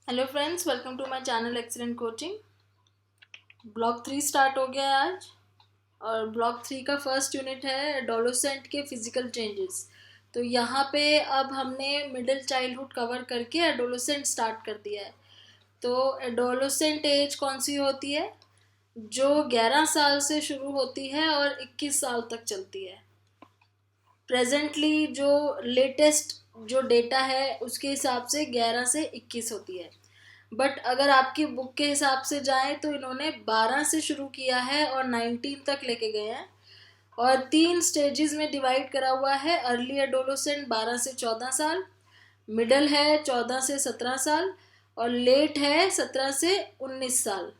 Hello friends, welcome to my channel excellent coaching. Block 3 start हो गया है आज। और ब्लॉक 3 का फर्स्ट यूनिट है एडोलेसेंट के फिजिकल चेंजेस। तो यहाँ पे अब हमने मिडिल चाइल्डहुड कवर करके एडोलेसेंट स्टार्ट कर दिया है। तो एडोलेसेंट एज कौन सी होती है? जो 11 साल से शुरू होती है और 21 साल तक चलती है। प्रेजेंटली जो लेटेस्ट जो डेटा है उसके हिसाब से 11 से 21 होती है। बट अगर आपकी बुक के हिसाब से जाएं तो इन्होंने 12 से शुरू किया है और 19 तक लेके गए हैं। और 3 स्टेजेस में डिवाइड करा हुआ है। अर्ली एडोलेसेंट 12 से 14 साल, मिडल है 14 से 17 साल और लेट है 17 से 19 साल।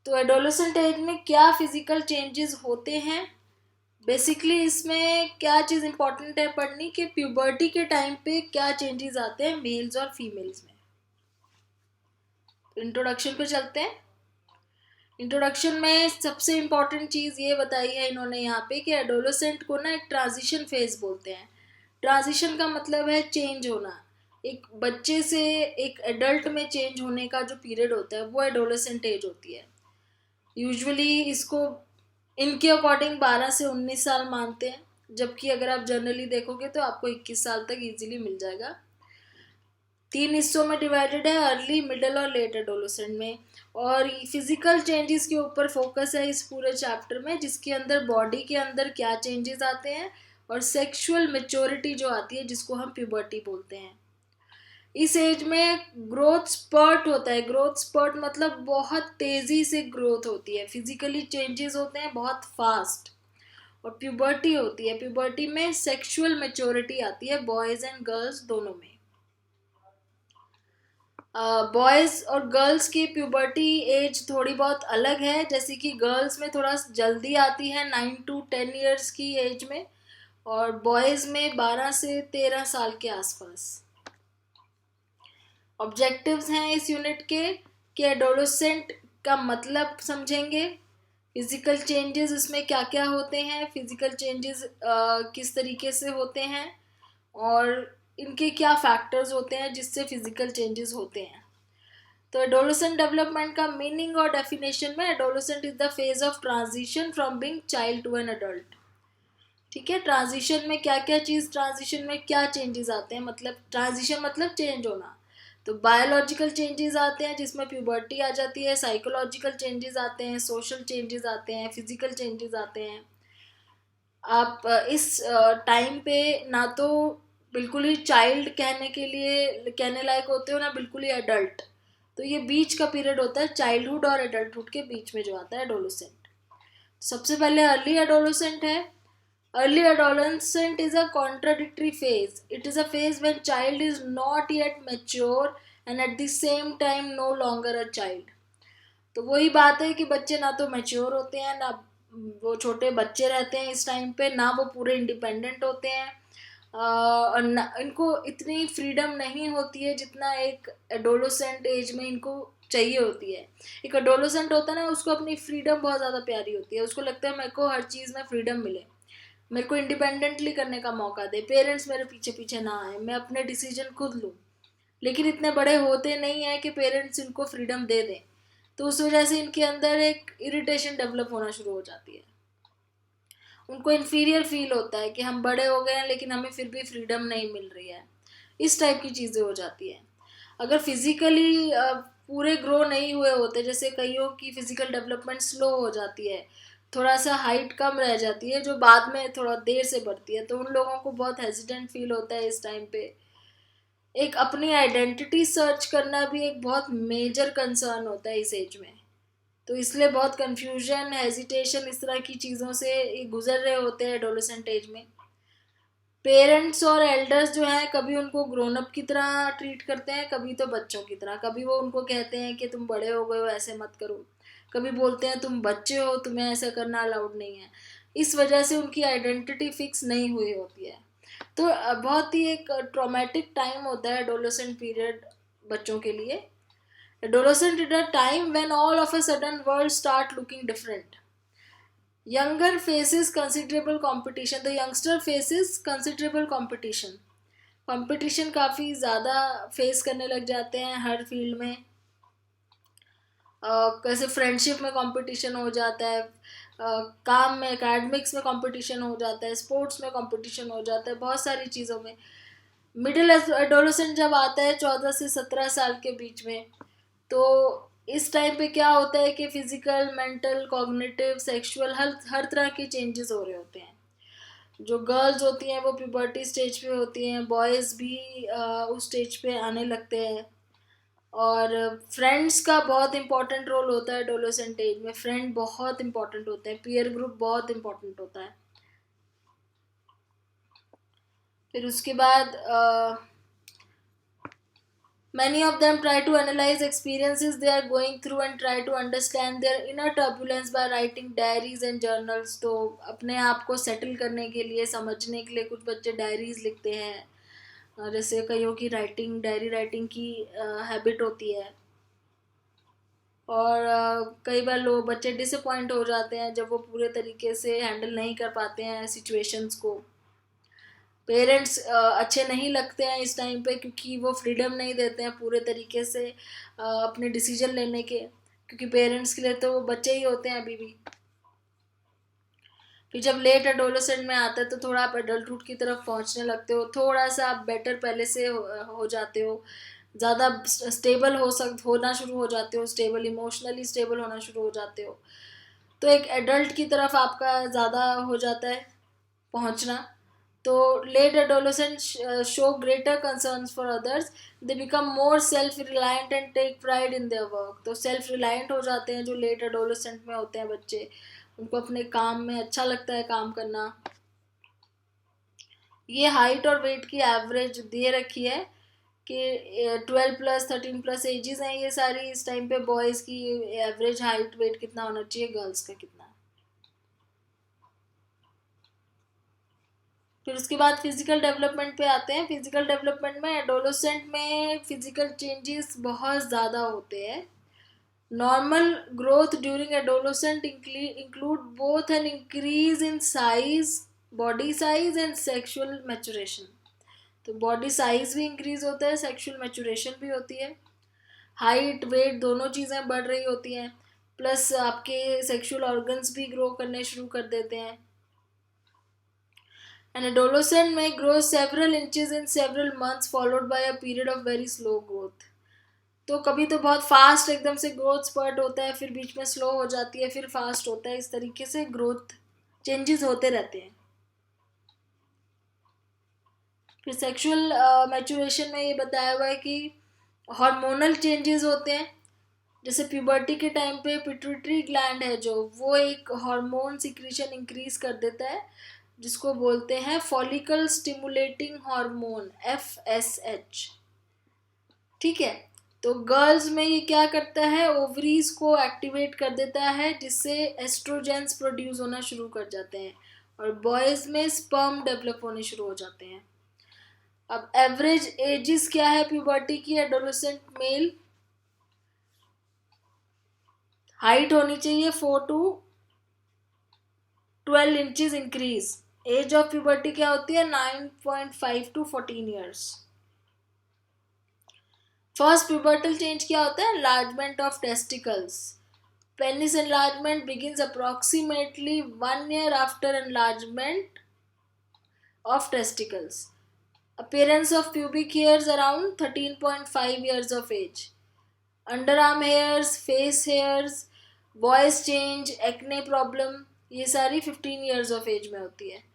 तो एडोलेसेंट एज में क्या फिजिकल चेंजेस होते हैं? बेसिकली इसमें क्या चीज़ इंपॉर्टेंट है पढ़नी कि प्यूबर्टी के टाइम पे क्या चेंजेस आते हैं मेल्स और फीमेल्स में। इंट्रोडक्शन पे चलते हैं। इंट्रोडक्शन में सबसे इम्पॉर्टेंट चीज़ ये बताई है इन्होंने यहाँ पे कि एडोलेसेंट को ना एक ट्रांजिशन फेज बोलते हैं। ट्रांजिशन का मतलब है चेंज होना। एक बच्चे से एक एडल्ट में चेंज होने का जो पीरियड होता है वो एडोलेसेंट एज होती है। यूजुअली इसको इनके अकॉर्डिंग 12 से 19 साल मानते हैं, जबकि अगर आप जनरली देखोगे तो आपको 21 साल तक इजीली मिल जाएगा। 3 हिस्सों में डिवाइडेड है, अर्ली, मिडल और लेट एडोलेसेंट में। और फिजिकल चेंजेस के ऊपर फोकस है इस पूरे चैप्टर में, जिसके अंदर बॉडी के अंदर क्या चेंजेस आते हैं और सेक्सुअल मेच्योरिटी जो आती है जिसको हम प्यूबर्टी बोलते हैं। इस एज में ग्रोथ स्पर्ट होता है। ग्रोथ स्पर्ट मतलब बहुत तेजी से ग्रोथ होती है, फिजिकली चेंजेस होते हैं बहुत फास्ट। और प्यूबर्टी होती है, प्यूबर्टी में सेक्सुअल मेच्योरिटी आती है बॉयज एंड गर्ल्स दोनों में। बॉयज और गर्ल्स की प्यूबर्टी एज थोड़ी बहुत अलग है, जैसे कि गर्ल्स में थोड़ा जल्दी आती है 9 to 10 ईयर्स की एज में, और बॉयज में 12 से 13 साल के आसपास। ऑब्जेक्टिव्स हैं इस यूनिट के कि एडोलेसेंट का मतलब समझेंगे, फिजिकल चेंजेस इसमें क्या क्या होते हैं, फिजिकल चेंजेस किस तरीके से होते हैं और इनके क्या फैक्टर्स होते हैं जिससे फिजिकल चेंजेस होते हैं। तो एडोलेसेंट डेवलपमेंट का मीनिंग और डेफिनेशन में, adolescent is the phase of transition from being child to an adult. ठीक है, ट्रांजिशन में क्या क्या चीज़, ट्रांजिशन में क्या चेंजेस आते हैं, मतलब ट्रांजिशन मतलब चेंज होना। तो बायोलॉजिकल चेंजेस आते हैं जिसमें प्यूबर्टी आ जाती है, साइकोलॉजिकल चेंजेस आते हैं, सोशल चेंजेस आते हैं, फिजिकल चेंजेस आते हैं। आप इस टाइम पे ना तो बिल्कुल ही चाइल्ड कहने के लिए कहने लायक होते हो ना बिल्कुल ही एडल्ट। तो ये बीच का पीरियड होता है, चाइल्डहुड और एडल्टहुड के बीच में जो आता है एडोलेसेंट। सबसे पहले अर्ली एडोलेसेंट है। Early adolescent is a contradictory phase. It is a phase when child is not yet mature and at the same time no longer a child. तो वही बात है कि बच्चे ना तो मैच्योर होते हैं, ना वो छोटे बच्चे रहते हैं इस टाइम पे, ना वो पूरे इंडिपेंडेंट होते हैं। और ना इनको इतनी फ्रीडम नहीं होती है जितना एक एडोलेसेंट एज में इनको चाहिए होती है। एक एडोलेसेंट होता है ना, उसको अपनी फ्रीडम बहुत ज़्यादा प्यारी होती है, उसको लगता है मेरे को हर चीज़ में फ्रीडम मिले, मेरे को इंडिपेंडेंटली करने का मौका दे, पेरेंट्स मेरे पीछे पीछे ना आए, मैं अपने डिसीजन खुद लूँ। लेकिन इतने बड़े होते नहीं हैं कि पेरेंट्स इनको फ्रीडम दे दें, तो उस वजह से इनके अंदर एक इरिटेशन डेवलप होना शुरू हो जाती है। उनको इन्फीरियर फील होता है कि हम बड़े हो गए हैं लेकिन हमें फिर भी फ्रीडम नहीं मिल रही है। इस टाइप की चीज़ें हो जाती है। अगर फिजिकली पूरे ग्रो नहीं हुए होते, जैसे कईयों की फिजिकल डेवलपमेंट स्लो हो जाती है, थोड़ा सा हाइट कम रह जाती है जो बाद में थोड़ा देर से बढ़ती है, तो उन लोगों को बहुत हेजिटेंट फील होता है इस टाइम पे। एक अपनी आइडेंटिटी सर्च करना भी एक बहुत मेजर कंसर्न होता है इस एज में। तो इसलिए बहुत कंफ्यूजन, हेजिटेशन, इस तरह की चीज़ों से ये गुजर रहे होते हैं एडोलेसेंट एज में। पेरेंट्स और एल्डर्स जो हैं कभी उनको ग्रोन अप की तरह ट्रीट करते हैं, कभी तो बच्चों की तरह। कभी वो उनको कहते हैं कि तुम बड़े हो गए हो, ऐसे मत करो। कभी बोलते हैं तुम बच्चे हो, तुम्हें ऐसा करना अलाउड नहीं है। इस वजह से उनकी आइडेंटिटी फिक्स नहीं हुई होती है। तो बहुत ही एक ट्रॉमेटिक टाइम होता है एडोलेसेंट पीरियड बच्चों के लिए। Adolescent is a time when all of a sudden world start looking different. Younger faces considerable competition. The youngster faces considerable competition. Competition काफ़ी ज़्यादा फेस करने लग जाते हैं हर फील्ड में। कैसे फ्रेंडशिप में कंपटीशन हो जाता है, काम में एकेडमिक्स में कंपटीशन हो जाता है, स्पोर्ट्स में कंपटीशन हो जाता है, बहुत सारी चीज़ों में। मिडिल एडोलेसेंट जब आता है 14 से 17 साल के बीच में, तो इस टाइम पे क्या होता है कि फिजिकल, मेंटल, कॉग्निटिव, सेक्सुअल हर तरह के चेंजेस हो रहे होते हैं। जो गर्ल्स होती हैं वो प्यूबर्टी स्टेज पे होती हैं, बॉयज़ भी उस स्टेज पे आने लगते हैं। और फ्रेंड्स का बहुत इंपॉर्टेंट रोल होता है एडोलेसेंट एज में। फ्रेंड बहुत इंपॉर्टेंट होते हैं, पीयर ग्रुप बहुत इंपॉर्टेंट होता है। फिर उसके बाद many of them try to analyze experiences they are going through and try to understand their inner turbulence by writing diaries and journals। तो अपने आप को सेटल करने के लिए, समझने के लिए कुछ बच्चे डायरीज लिखते हैं। जैसे कईयों की डायरी राइटिंग की हैबिट होती है। और कई बार लोग बच्चे डिसअपॉइंट हो जाते हैं जब वो पूरे तरीके से हैंडल नहीं कर पाते हैं सिचुएशंस को। पेरेंट्स अच्छे नहीं लगते हैं इस टाइम पे, क्योंकि वो फ्रीडम नहीं देते हैं पूरे तरीके से अपने डिसीजन लेने के, क्योंकि पेरेंट्स के लिए तो वो बच्चे ही होते हैं अभी भी। फिर जब लेट एडोलेसेंट में आता है तो थोड़ा आप एडल्टहुड की तरफ पहुंचने लगते हो, थोड़ा सा आप बेटर पहले से हो जाते हो, ज़्यादा स्टेबल होना शुरू हो जाते हो, स्टेबल, इमोशनली स्टेबल होना शुरू हो जाते हो। तो एक एडल्ट की तरफ आपका ज़्यादा हो जाता है पहुंचना। तो late adolescent show greater concerns for others, they become more self reliant and take pride in their work. तो सेल्फ रिलायंट हो जाते हैं जो लेट एडोलेसेंट में होते हैं बच्चे, उनको अपने काम में अच्छा लगता है काम करना। ये हाइट और वेट की एवरेज दे रखी है कि 12+13+ एजेस हैं ये सारी। इस टाइम पे बॉयज़ की एवरेज हाइट वेट कितना होना चाहिए, गर्ल्स का कितना। फिर उसके बाद फिजिकल डेवलपमेंट पे आते हैं। फिजिकल डेवलपमेंट में एडोलेसेंट में फिजिकल चेंजेस बहुत ज़्यादा होते हैं। Normal growth during adolescent include both an increase in size, body size and sexual maturation. तो बॉडी साइज भी इंक्रीज होता है, सेक्सुअल मैचुरेशन भी होती है, हाइट वेट दोनों चीज़ें बढ़ रही होती हैं, प्लस आपके सेक्सुअल ऑर्गन्स भी ग्रो करने शुरू कर देते हैं। An adolescent may grow several inches in several months followed by a period of very slow growth। तो कभी तो बहुत फास्ट एकदम से ग्रोथ स्पर्ट होता है, फिर बीच में स्लो हो जाती है, फिर फास्ट होता है। इस तरीके से ग्रोथ चेंजेस होते रहते हैं। फिर सेक्सुअल मैचुरेशन में ये बताया हुआ है कि हार्मोनल चेंजेस होते हैं। जैसे प्यूबर्टी के टाइम पे पिट्यूटरी ग्लैंड है जो, वो एक हार्मोन सिक्रीशन इंक्रीज कर देता है, जिसको बोलते हैं फॉलिकल स्टिमुलेटिंग हार्मोन, FSH। ठीक है। तो गर्ल्स में ये क्या करता है, ओवरीज को एक्टिवेट कर देता है, जिससे एस्ट्रोजेंस प्रोड्यूस होना शुरू कर जाते हैं, और बॉयज में स्पर्म डेवलप होने शुरू हो जाते हैं। अब एवरेज एजेस क्या है प्यूबर्टी की, एडोलेसेंट मेल हाइट होनी चाहिए 4 to 12 inches increase. Age of puberty क्या होती है, 9.5 to 14 years. First pubertal change क्या होता है, enlargement of testicles. Penis enlargement begins approximately 1 year after enlargement of testicles. Appearance of pubic hairs around 13.5 years of age। Under arm hairs, face hairs, voice change, acne problem, ये सारी 15 years of age में होती है।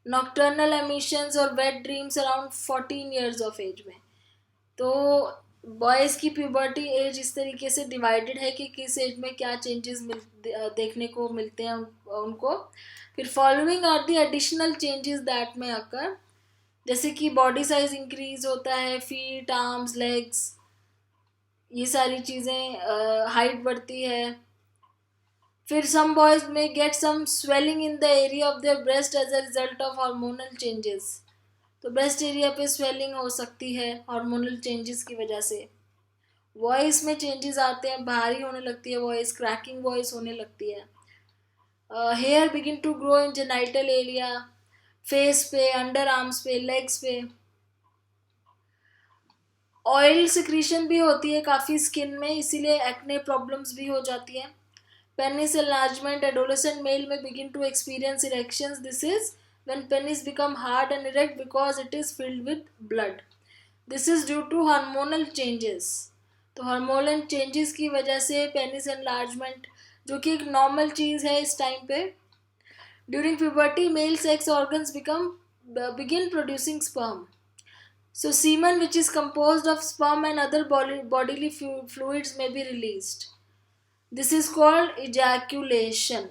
Nocturnal emissions और wet dreams around 14 years of age में। तो boys की puberty as इस तरीके से डिवाइडेड है कि किस एज में क्या चेंजेस देखने को मिलते हैं उनको। फिर following are the additional changes that may occur, जैसे कि बॉडी साइज इंक्रीज होता है, फीट, आर्म्स, लेग्स, ये सारी चीज़ें, हाइट बढ़ती है। फिर some boys may get some swelling in the area of their breast as a result of hormonal changes. तो ब्रेस्ट एरिया पे स्वेलिंग हो सकती है हार्मोनल चेंजेस की वजह से। वॉइस में चेंजेस आते हैं, भारी होने लगती है वॉइस, क्रैकिंग वॉइस होने लगती है। Hair begin to grow in genital area, face पे, अंडर आर्म्स पे, लेग्स पे। ऑयल सिक्रीशन भी होती है काफ़ी स्किन में, इसीलिए एक्ने प्रॉब्लम्स भी हो जाती हैं. Penis enlargement, adolescent male may begin to experience erections. This is when penis become hard and erect because it is filled with blood. This is due to hormonal changes. तो hormonal changes की वजह से penis enlargement, जो कि एक normal चीज़ है इस time पे. During puberty male sex organs begin producing sperm. So semen, which is composed of sperm and other bodily fluids, may be released. This is called ejaculation.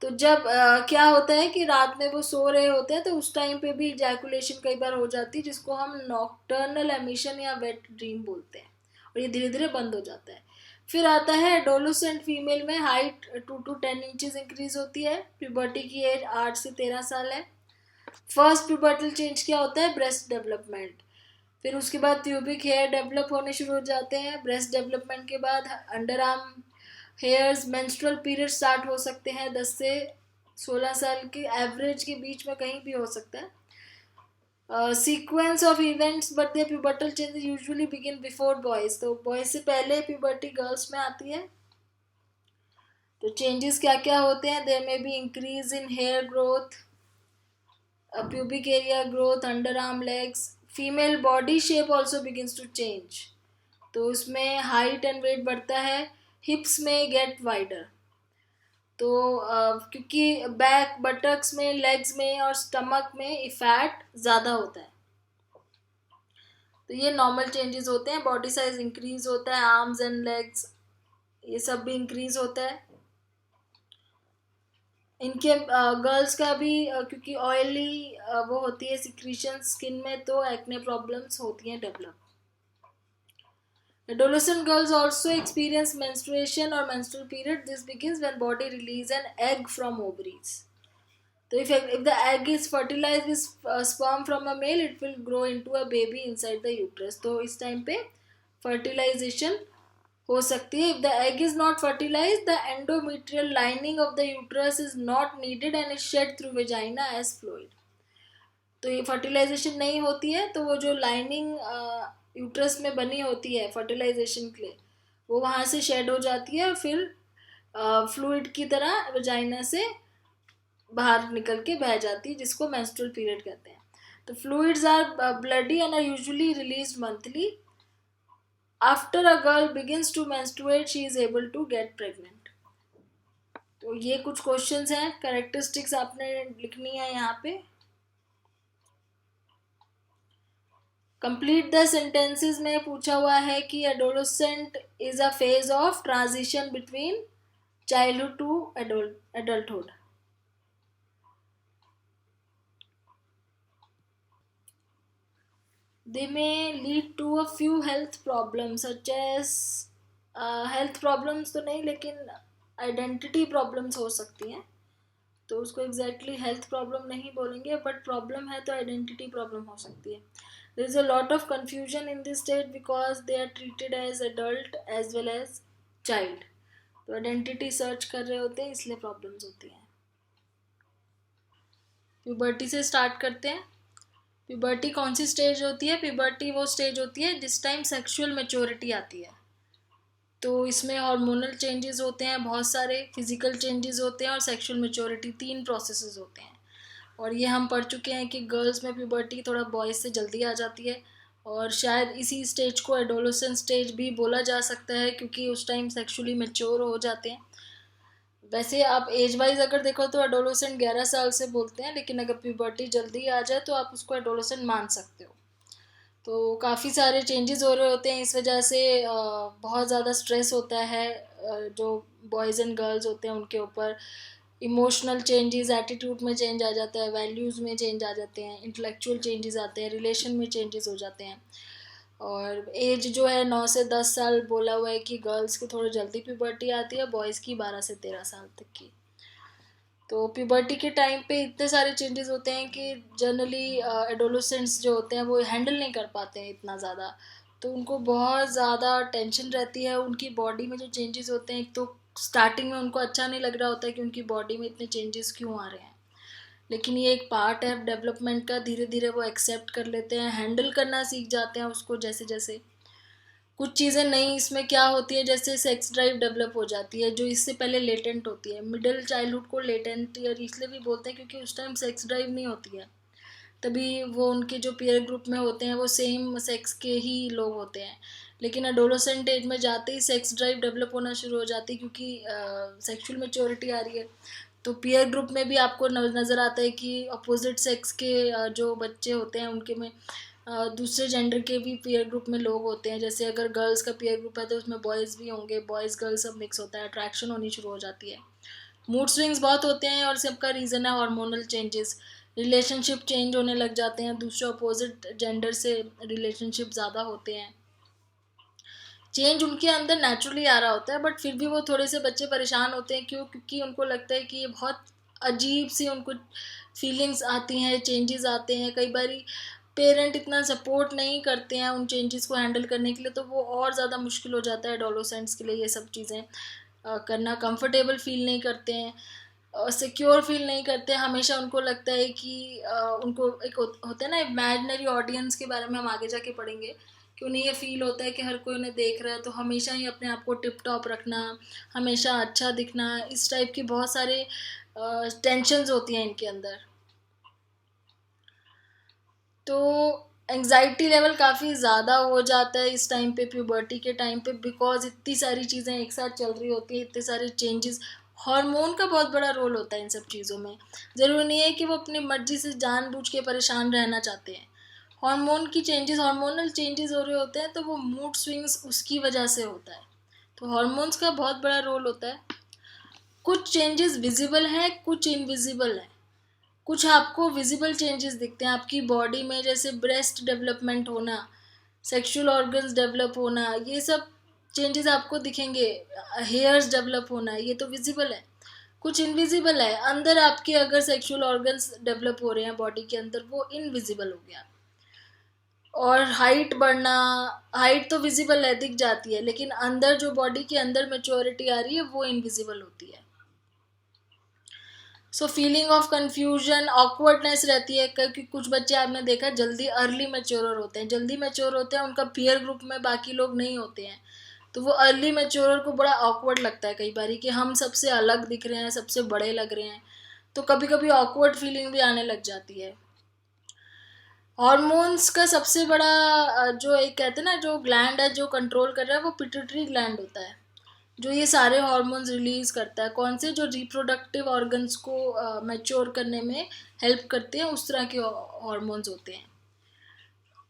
तो जब क्या होता है कि रात में वो सो रहे होते हैं तो उस टाइम पे भी इजैक्यूलेशन कई बार हो जाती है, जिसको हम नॉक्टर्नल एमिशन या वेट ड्रीम बोलते हैं, और ये धीरे धीरे बंद हो जाता है. फिर आता है एडोलेसेंट फीमेल में हाइट 2 to 10 इंचेस इंक्रीज होती है. प्यूबर्टी की एज 8 से 13 साल है. फर्स्ट प्यूबर्टल चेंज क्या होता है? Breast development. फिर उसके बाद प्यूबिक हेयर डेवलप होने शुरू हो जाते हैं. ब्रेस्ट डेवलपमेंट के बाद under arm hairs. Menstrual period start हो सकते हैं 10 से 16 साल के एवरेज के बीच में, कहीं भी हो सकता है. Sequence of events but the pubertal changes usually begin before boys. तो बॉयज से पहले प्यूबर्टी गर्ल्स में आती है. तो चेंजेस क्या क्या होते हैं? There may be increase in hair growth, pubic area growth, underarm, legs. Female body shape also begins to change. तो उसमें हाइट एंड वेट बढ़ता है. हिप्स में गेट वाइडर. तो क्योंकि बैक, बटक्स में, लेग्स में और स्टमक में फैट ज़्यादा होता है. तो ये नॉर्मल चेंजेस होते हैं. बॉडी साइज इंक्रीज होता है. आर्म्स एंड लेग्स ये सब भी इंक्रीज होता है. इनके गर्ल्स का भी क्योंकि ऑयली वो होती है सिक्रीशन स्किन में, तो एक्ने प्रॉब्लम्स होती हैं develop. Adolescent girls also experience menstruation or menstrual period. This begins when body release an egg from ovaries. So if the egg is fertilized with sperm from a male, it will grow into a baby inside the uterus. तो इस time पे fertilization हो सकती है. If the egg is not fertilized, the endometrial lining of the uterus is not needed and is shed through vagina as fluid. तो ये fertilisation नहीं होती है, तो वो जो लाइनिंग यूट्रस में बनी होती है फर्टिलाइजेशन के लिए, वो वहाँ से शेड हो जाती है और फिर फ्लूइड की तरह वजाइना से बाहर निकल के बह जाती है, जिसको मेंस्ट्रुअल पीरियड कहते हैं. तो fluids are bloody and are usually released monthly. After a girl begins to menstruate she is able to get pregnant. तो ये कुछ क्वेश्चंस हैं, कैरेक्टरिस्टिक्स आपने लिखनी है यहाँ पे. कंप्लीट द सेंटेंसेस में पूछा हुआ है कि adolescent is a phase of transition between childhood to adulthood. They may lead to a few health problems such as health problems तो नहीं, लेकिन आइडेंटिटी प्रॉब्लम्स हो सकती हैं. तो उसको एग्जैक्टली हेल्थ प्रॉब्लम नहीं बोलेंगे, बट प्रॉब्लम है तो आइडेंटिटी प्रॉब्लम हो सकती है. There is a lot of confusion in this state because they are treated as adult as well as child. तो आइडेंटिटी सर्च कर रहे होते हैं, इसलिए प्रॉब्लम्स होती हैं. प्यूबर्टी से स्टार्ट करते हैं. प्यूबर्टी कौन सी स्टेज होती है? प्यूबर्टी वो स्टेज होती है जिस टाइम सेक्सुअल मैच्योरिटी आती है. तो इसमें हार्मोनल चेंजेस होते हैं, बहुत सारे फिजिकल चेंजेस होते हैं और सेक्सुअल मैच्योरिटी, 3 प्रोसेसेस होते हैं. और ये हम पढ़ चुके हैं कि गर्ल्स में प्यूबर्टी थोड़ा बॉयज़ से जल्दी आ जाती है, और शायद इसी स्टेज को एडोलेसेंट स्टेज भी बोला जा सकता है क्योंकि उस टाइम सेक्सुअली मैच्योर हो जाते हैं. वैसे आप एज वाइज अगर देखो तो एडोलेसेंट 11 साल से बोलते हैं, लेकिन अगर प्यूबर्टी जल्दी आ जाए तो आप उसको एडोलेसेंट मान सकते हो. तो काफ़ी सारे चेंजेस हो रहे होते हैं, इस वजह से बहुत ज़्यादा स्ट्रेस होता है जो बॉयज़ एंड गर्ल्स होते हैं उनके ऊपर. इमोशनल चेंजेस, एटीट्यूड में चेंज आ जाता है, वैल्यूज़ में चेंज आ जाते हैं, इंटेलेक्चुअल चेंजेस आते हैं, रिलेशन में चेंजेस हो जाते हैं. और एज जो है 9 से 10 साल बोला हुआ है कि गर्ल्स की थोड़ी जल्दी प्यूबर्टी आती है, बॉयज़ की 12 से 13 साल तक की. तो प्यूबर्टी के टाइम पे इतने सारे चेंजेस होते हैं कि जनरली एडोलेसेंट्स जो होते हैं वो हैंडल नहीं कर पाते हैं इतना ज़्यादा. तो उनको बहुत ज़्यादा टेंशन रहती है. उनकी बॉडी में जो चेंजेस होते हैं, एक तो स्टार्टिंग में उनको अच्छा नहीं लग रहा होता है कि उनकी बॉडी में इतने चेंजेस क्यों आ रहे हैं, लेकिन ये एक पार्ट है डेवलपमेंट का। धीरे धीरे वो एक्सेप्ट कर लेते हैं, हैंडल करना सीख जाते हैं उसको जैसे जैसे। कुछ चीज़ें नहीं इसमें क्या होती है, जैसे सेक्स ड्राइव डेवलप हो जाती है जो इससे पहले लेटेंट होती है। मिडिल चाइल्डहुड को लेटेंट ईयर इसलिए भी बोलते हैं क्योंकि उस टाइम सेक्स ड्राइव नहीं होती है, तभी वो उनके जो पीयर ग्रुप में होते हैं वो सेम सेक्स के ही लोग होते हैं। लेकिन एडोलेसेंट एज में जाते ही सेक्स ड्राइव डेवलप होना शुरू हो जाती है क्योंकि सेक्सुअल मेच्योरिटी आ रही है। तो पीयर ग्रुप में भी आपको नज़र आता है कि अपोजिट सेक्स के जो बच्चे होते हैं उनके में दूसरे जेंडर के भी पीयर ग्रुप में लोग होते हैं। जैसे अगर गर्ल्स का पीयर ग्रुप है तो उसमें बॉयज़ भी होंगे, बॉयज़ गर्ल्स सब मिक्स होता है, अट्रैक्शन होनी शुरू हो जाती है। मूड स्विंग्स बहुत होते हैं और सबका रीज़न है हार्मोनल चेंजेस। रिलेशनशिप चेंज होने लग जाते हैं, दूसरे अपोजिट जेंडर से रिलेशनशिप ज़्यादा होते हैं। चेंज उनके अंदर नेचुरली आ रहा होता है, बट फिर भी वो थोड़े से बच्चे परेशान होते हैं। क्यों? क्योंकि उनको लगता है कि ये बहुत अजीब सी उनको फीलिंग्स आती हैं, चेंजेस आते हैं। कई बारी पेरेंट इतना सपोर्ट नहीं करते हैं उन चेंजेस को हैंडल करने के लिए, तो वो और ज़्यादा मुश्किल हो जाता है एडोलेसेंट्स के लिए ये सब चीज़ें करना। कंफर्टेबल फील नहीं करते हैं, सिक्योर फील नहीं करते। हमेशा उनको लगता है कि उनको एक होता है ना इमेजिनरी ऑडियंस के बारे में हम आगे जाके पढ़ेंगे कि उन्हें ये फील होता है कि हर कोई उन्हें देख रहा है, तो हमेशा ही अपने आप को टिप टॉप रखना, हमेशा अच्छा दिखना, इस टाइप की बहुत सारे टेंशन्स होती हैं इनके अंदर। तो एंग्जाइटी लेवल काफ़ी ज़्यादा हो जाता है इस टाइम पे, प्यूबर्टी के टाइम पे, बिकॉज इतनी सारी चीज़ें एक साथ चल रही होती हैं, इतने सारे चेंजेस। हार्मोन का बहुत बड़ा रोल होता है इन सब चीज़ों में। ज़रूरी नहीं है कि वो अपनी मर्जी से जानबूझ के परेशान रहना चाहते हैं। हार्मोन की चेंजेस, हार्मोनल चेंजेस हो रहे होते हैं तो वो मूड स्विंग्स उसकी वजह से होता है। तो हार्मोन्स का बहुत बड़ा रोल होता है। कुछ चेंजेस विजिबल हैं, कुछ इनविजिबल हैं। कुछ आपको विजिबल चेंजेस दिखते हैं आपकी बॉडी में, जैसे ब्रेस्ट डेवलपमेंट होना, सेक्सुअल ऑर्गन्स डेवलप होना, ये सब चेंजेस आपको दिखेंगे। हेयर्स डेवलप होना, ये तो विजिबल है। कुछ इनविजिबल है, अंदर आपके अगर सेक्सुअल ऑर्गन्स डेवलप हो रहे हैं बॉडी के अंदर, वो इनविजिबल हो गया। और हाइट बढ़ना, हाइट तो विजिबल है, दिख जाती है, लेकिन अंदर जो बॉडी के अंदर मैच्योरिटी आ रही है वो इनविजिबल होती है। So feeling of confusion, awkwardness रहती है क्योंकि कुछ बच्चे आपने देखा जल्दी अर्ली मैच्योर होते हैं, जल्दी मैच्योर होते हैं, उनका पीयर ग्रुप में बाकी लोग नहीं होते हैं, तो वो अर्ली मैच्योर को बड़ा ऑकवर्ड लगता है कई बारी कि हम सबसे अलग दिख रहे हैं, सबसे बड़े लग रहे हैं, तो कभी कभी ऑकवर्ड फीलिंग भी आने लग जाती है। हॉर्मोन्स का सबसे बड़ा जो एक कहते हैं ना जो ग्लैंड है जो कंट्रोल कर रहा है वो पिट्यूटरी ग्लैंड होता है, जो ये सारे हार्मोन्स रिलीज करता है। कौन से? जो रिप्रोडक्टिव ऑर्गन्स को मैच्योर करने में हेल्प करते हैं, उस तरह के हार्मोन्स होते हैं।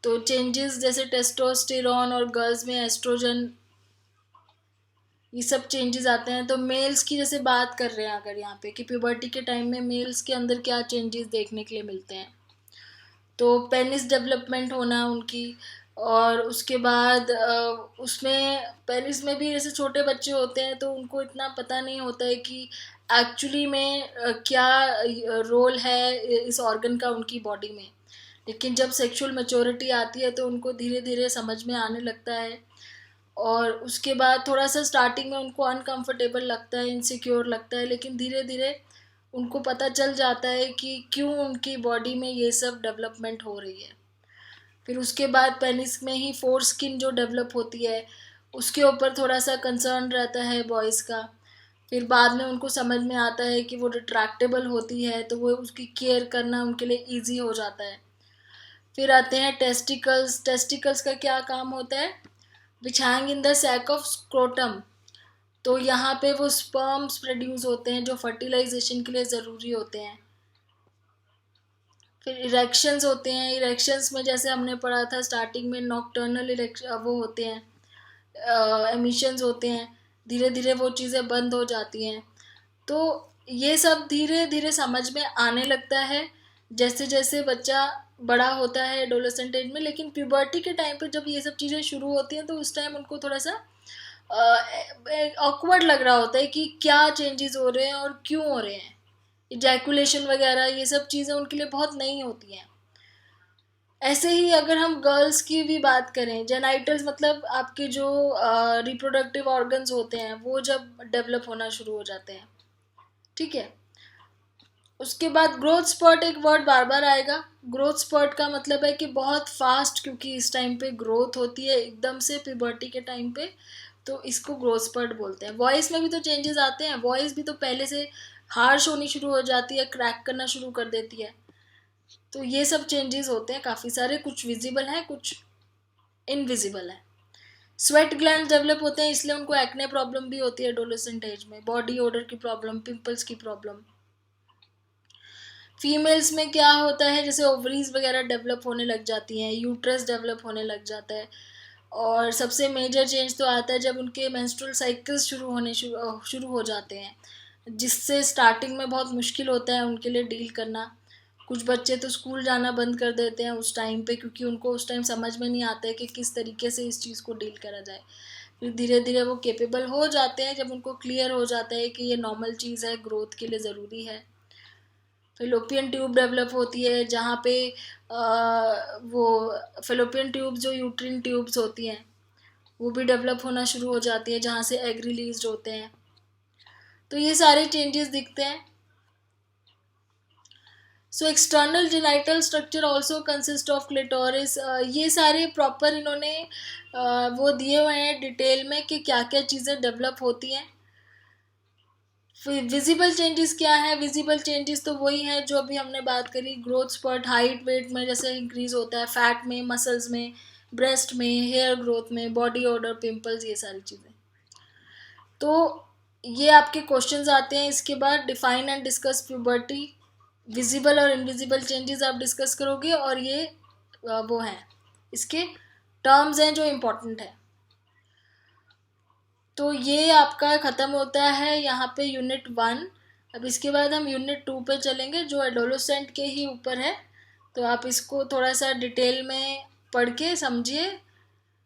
तो चेंजेस जैसे टेस्टोस्टेरोन और गर्ल्स में एस्ट्रोजन, ये सब चेंजेस आते हैं। तो मेल्स की जैसे बात कर रहे हैं अगर यहाँ पे कि प्यूबर्टी के टाइम में मेल्स के अंदर क्या चेंजेस देखने के लिए मिलते हैं, तो पेनिस डेवलपमेंट होना उनकी, और उसके बाद उसमें पेनिस में भी जैसे छोटे बच्चे होते हैं तो उनको इतना पता नहीं होता है कि एक्चुअली में क्या रोल है इस ऑर्गन का उनकी बॉडी में। लेकिन जब सेक्सुअल मैच्योरिटी आती है तो उनको धीरे धीरे समझ में आने लगता है, और उसके बाद थोड़ा सा स्टार्टिंग में उनको अनकंफर्टेबल लगता है, इनसिक्योर लगता है, लेकिन धीरे धीरे उनको पता चल जाता है कि क्यों उनकी बॉडी में ये सब डेवलपमेंट हो रही है। फिर उसके बाद पेनिस में ही फोर स्किन जो डेवलप होती है उसके ऊपर थोड़ा सा कंसर्न रहता है बॉयज़ का। फिर बाद में उनको समझ में आता है कि वो रिट्रैक्टेबल होती है, तो वो उसकी केयर करना उनके लिए ईजी हो जाता है। फिर आते हैं टेस्टिकल्स। टेस्टिकल्स का क्या काम होता है? Which hang in the sac of scrotum. तो यहाँ पे वो स्पर्म्स प्रोड्यूस होते हैं जो फर्टिलाइजेशन के लिए ज़रूरी होते हैं। फिर इरेक्शंस होते हैं। इरेक्शंस में जैसे हमने पढ़ा था स्टार्टिंग में, नॉकटर्नल वो होते हैं, एमिशंस होते हैं, धीरे धीरे वो चीज़ें बंद हो जाती हैं। तो ये सब धीरे धीरे समझ में आने लगता है जैसे जैसे बच्चा बड़ा होता है एडोलेसेंट एज में। लेकिन प्यूबर्टी के टाइम पे जब ये सब चीज़ें शुरू होती हैं तो उस टाइम उनको थोड़ा सा ऑकवर्ड लग रहा होता है कि क्या चेंजेस हो रहे हैं और क्यों हो रहे हैं। इजैकुलेशन वगैरह ये सब चीज़ें उनके लिए बहुत नई होती हैं। ऐसे ही अगर हम गर्ल्स की भी बात करें, जेनाइटल्स मतलब आपके जो रिप्रोडक्टिव ऑर्गन्स होते हैं वो जब डेवलप होना शुरू हो जाते हैं, ठीक है, उसके बाद ग्रोथ स्पर्ट, एक वर्ड बार बार आएगा। ग्रोथ स्पर्ट का मतलब है कि बहुत फास्ट, क्योंकि इस टाइम पे ग्रोथ होती है एकदम से प्यूबर्टी के टाइम पे, तो इसको ग्रोथ स्पर्ट बोलते हैं। वॉइस में भी तो चेंजेस आते हैं, वॉइस भी तो पहले से हार्श होनी शुरू हो जाती है, क्रैक करना शुरू कर देती है। तो ये सब चेंजेस होते हैं काफ़ी सारे, कुछ विजिबल हैं कुछ इनविजिबल है। स्वेट ग्लैंड डेवलप होते हैं, इसलिए उनको एक्ने प्रॉब्लम भी होती है एडोलेसेंट एज में, बॉडी ओडर की प्रॉब्लम, पिंपल्स की प्रॉब्लम। फीमेल्स में क्या होता है, जैसे ओवरीज वगैरह डेवलप होने लग जाती हैं, यूट्रस डेवलप होने लग जाता है। और सबसे मेजर चेंज तो आता है जब उनके मेंस्ट्रुअल साइकिल्स शुरू हो जाते हैं, जिससे स्टार्टिंग में बहुत मुश्किल होता है उनके लिए डील करना। कुछ बच्चे तो स्कूल जाना बंद कर देते हैं उस टाइम पे, क्योंकि उनको उस टाइम समझ में नहीं आता है कि किस तरीके से इस चीज़ को डील करा जाए। फिर धीरे धीरे वो केपेबल हो जाते हैं, जब उनको क्लियर हो जाता है कि ये नॉर्मल चीज़ है, ग्रोथ के लिए ज़रूरी है। फेलोपियन ट्यूब डेवलप होती है, जहाँ पे वो फेलोपियन ट्यूब जो यूट्रिन ट्यूब्स होती हैं वो भी डेवलप होना शुरू हो जाती है, जहाँ से एग रिलीज होते हैं। तो ये सारे चेंजेस दिखते हैं। So external genital structure also consist of clitoris. ये सारे प्रॉपर इन्होंने वो दिए हुए हैं डिटेल में कि क्या क्या चीज़ें डेवलप होती हैं। विजिबल चेंजेस क्या है, विजिबल चेंजेस तो वही है जो अभी हमने बात करी, ग्रोथ स्पर्ट, हाइट वेट में जैसे इंक्रीज होता है, फैट में, मसल्स में, ब्रेस्ट में, हेयर ग्रोथ में, बॉडी ऑर्डर, पिंपल्स, ये सारी चीज़ें। तो ये आपके क्वेश्चंस आते हैं। इसके बाद define and discuss puberty, visible और इनविजिबल चेंजेस आप डिस्कस करोगे, और ये वो हैं इसके टर्म्स हैं जो इम्पोर्टेंट है। तो ये आपका ख़त्म होता है यहाँ पे यूनिट 1। अब इसके बाद हम यूनिट 2 पे चलेंगे जो एडोलेसेंट के ही ऊपर है। तो आप इसको थोड़ा सा डिटेल में पढ़ के समझिए।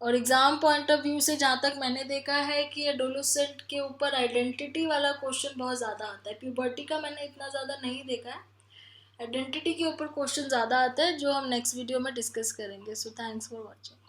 और एग्ज़ाम पॉइंट ऑफ व्यू से जहाँ तक मैंने देखा है कि एडोलेसेंट के ऊपर आइडेंटिटी वाला क्वेश्चन बहुत ज़्यादा आता है, प्यूबर्टी का मैंने इतना ज़्यादा नहीं देखा है। आइडेंटिटी के ऊपर क्वेश्चन ज़्यादा आता है, जो हम नेक्स्ट वीडियो में डिस्कस करेंगे। So thanks for watching.